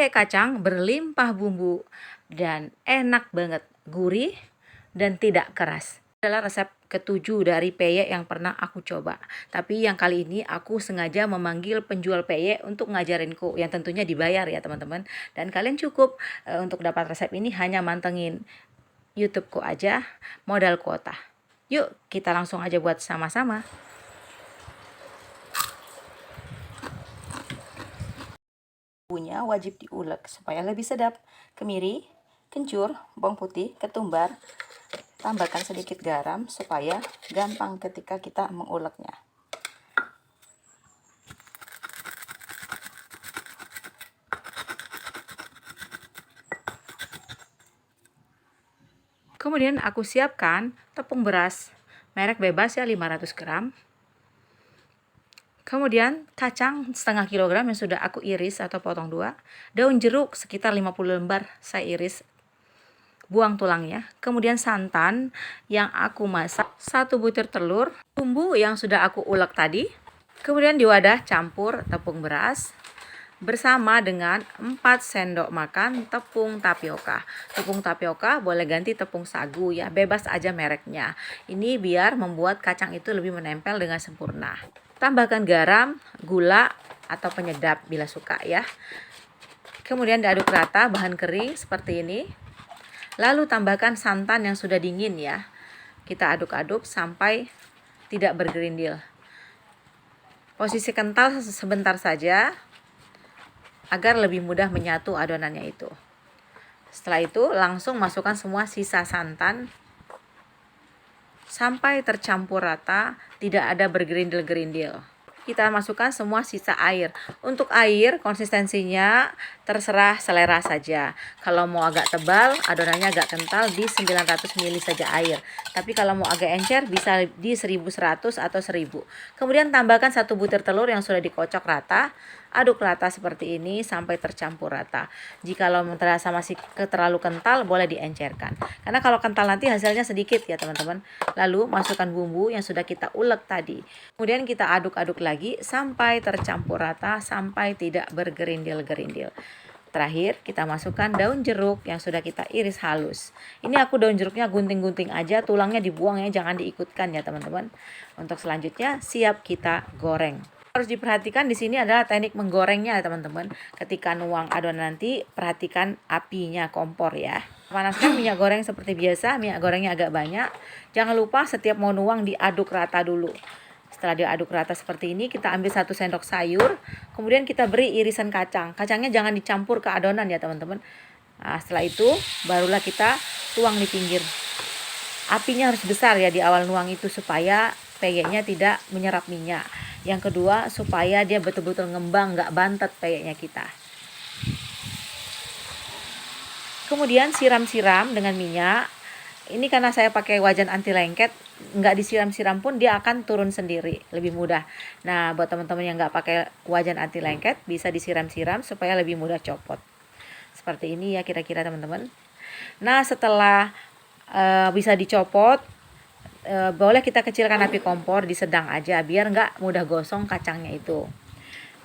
Peyek kacang berlimpah bumbu dan enak banget, gurih dan tidak keras. Adalah resep ketujuh dari peyek yang pernah aku coba. Tapi yang kali ini aku sengaja memanggil penjual peyek untuk ngajarinku, yang tentunya dibayar ya teman-teman. Dan kalian cukup untuk dapat resep ini hanya mantengin YouTubeku aja, modal kuota. Yuk kita langsung aja buat sama-sama. Bumbunya wajib diulek supaya lebih sedap. Kemiri, kencur, bawang putih, ketumbar. Tambahkan sedikit garam supaya gampang ketika kita menguleknya. Kemudian aku siapkan tepung beras merek bebas ya, 500 gram. Kemudian kacang setengah kilogram yang sudah aku iris atau potong dua. Daun jeruk sekitar 50 lembar saya iris, buang tulangnya. Kemudian santan yang aku masak, 1 butir telur, bumbu yang sudah aku ulek tadi. Kemudian di wadah campur tepung beras bersama dengan 4 sendok makan tepung tapioka. Tepung tapioka boleh ganti tepung sagu ya, bebas aja mereknya. Ini biar membuat kacang itu lebih menempel dengan sempurna. Tambahkan garam, gula, atau penyedap bila suka ya. Kemudian diaduk rata bahan kering seperti ini. Lalu tambahkan santan yang sudah dingin ya. Kita aduk-aduk sampai tidak bergerindil. Posisi kental sebentar saja agar lebih mudah menyatu adonannya itu. Setelah itu langsung masukkan semua sisa santan sampai tercampur rata, tidak ada bergerindil-gerindil. Kita masukkan semua sisa air. Untuk air konsistensinya terserah selera saja. Kalau mau agak tebal, adonannya agak kental, di 900 ml saja air. Tapi kalau mau agak encer bisa di 1100 atau 1000. Kemudian tambahkan 1 butir telur yang sudah dikocok rata. Aduk rata seperti ini sampai tercampur rata. Jika terasa masih terlalu kental, boleh diencerkan. Karena kalau kental nanti hasilnya sedikit ya teman-teman. Lalu masukkan bumbu yang sudah kita ulek tadi. Kemudian kita aduk-aduk lagi sampai tercampur rata, sampai tidak bergerindil-gerindil. Terakhir kita masukkan daun jeruk yang sudah kita iris halus. Ini aku daun jeruknya gunting-gunting aja, tulangnya dibuang ya, jangan diikutkan ya teman-teman. Untuk selanjutnya siap kita goreng. Harus diperhatikan di sini adalah teknik menggorengnya ya teman-teman. Ketika nuang adonan nanti perhatikan apinya kompor ya. Panaskan minyak goreng seperti biasa, minyak gorengnya agak banyak. Jangan lupa setiap mau nuang diaduk rata dulu. Setelah diaduk rata seperti ini, kita ambil 1 sendok sayur, kemudian kita beri irisan kacang. Kacangnya jangan dicampur ke adonan ya teman-teman. Nah, setelah itu barulah kita tuang di pinggir. Apinya harus besar ya di awal nuang itu supaya peyeknya tidak menyerap minyak. Yang kedua, supaya dia betul-betul ngembang, nggak bantet peyeknya kita. Kemudian siram-siram dengan minyak. Ini karena saya pakai wajan anti lengket, nggak disiram-siram pun dia akan turun sendiri, lebih mudah. Nah, buat teman-teman yang nggak pakai wajan anti lengket, bisa disiram-siram supaya lebih mudah copot. Seperti ini ya kira-kira teman-teman. Nah, setelah bisa dicopot, boleh kita kecilkan api kompor di sedang aja biar nggak mudah gosong kacangnya itu,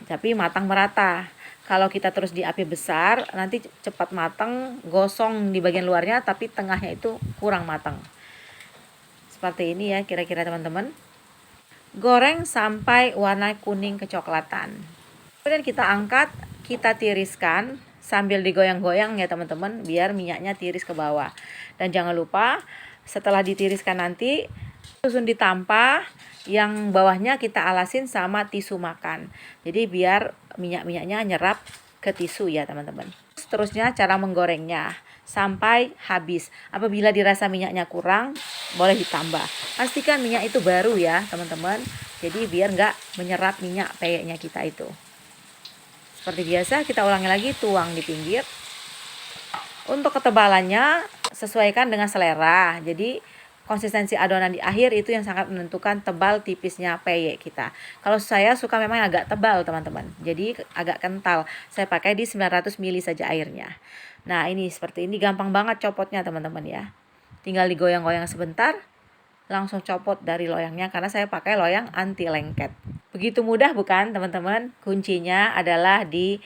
tapi matang merata. Kalau kita terus di api besar nanti cepat matang, gosong di bagian luarnya tapi tengahnya itu kurang matang. Seperti ini ya kira-kira teman-teman. Goreng sampai warna kuning kecoklatan. Kemudian kita angkat, kita tiriskan sambil digoyang-goyang ya teman-teman biar minyaknya tiris ke bawah. Dan jangan lupa setelah ditiriskan nanti susun ditampah, yang bawahnya kita alasin sama tisu makan. Jadi biar minyak-minyaknya nyerap ke tisu ya teman-teman. Seterusnya cara menggorengnya sampai habis. Apabila dirasa minyaknya kurang, boleh ditambah. Pastikan minyak itu baru ya teman-teman. Jadi biar nggak menyerap minyak peyeknya kita itu. Seperti biasa kita ulangi lagi, tuang di pinggir. Untuk ketebalannya sesuaikan dengan selera. Jadi konsistensi adonan di akhir itu yang sangat menentukan tebal tipisnya peyek kita. Kalau saya suka memang agak tebal teman-teman, jadi agak kental. Saya pakai di 900 ml saja airnya. Nah ini seperti ini, gampang banget copotnya teman-teman ya. Tinggal digoyang-goyang sebentar, langsung copot dari loyangnya karena saya pakai loyang anti lengket. Begitu mudah bukan teman-teman? Kuncinya adalah di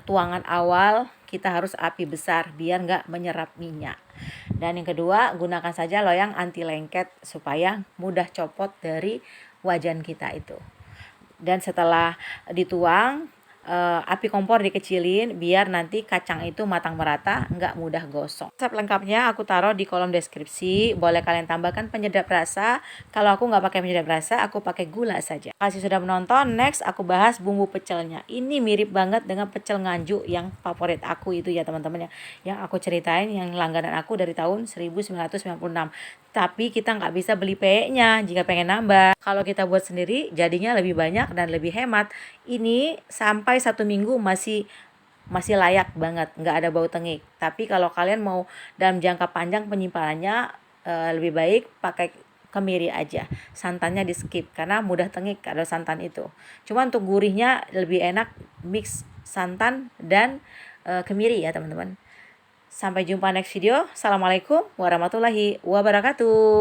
tuangan awal kita harus api besar biar nggak menyerap minyak. Dan yang kedua, gunakan saja loyang anti lengket supaya mudah copot dari wajan kita itu. Dan setelah dituang, api kompor dikecilin biar nanti kacang itu matang merata, nggak mudah gosong. Resep lengkapnya aku taruh di kolom deskripsi. Boleh kalian tambahkan penyedap rasa. Kalau aku nggak pakai penyedap rasa, aku pakai gula saja. Kasih sudah menonton. Next aku bahas bumbu pecelnya. Ini mirip banget dengan pecel Nganjuk yang favorit aku itu ya teman-teman ya. Yang aku ceritain, yang langganan aku dari tahun 1996. Tapi kita nggak bisa beli PE-nya jika pengen nambah. Kalau kita buat sendiri jadinya lebih banyak dan lebih hemat. Ini sampai 1 minggu masih layak banget, nggak ada bau tengik. Tapi kalau kalian mau dalam jangka panjang penyimpanannya, lebih baik pakai kemiri aja. Santannya di skip karena mudah tengik ada santan itu. Cuma untuk gurihnya lebih enak mix santan dan kemiri ya teman-teman. Sampai jumpa next video. Assalamualaikum warahmatullahi wabarakatuh.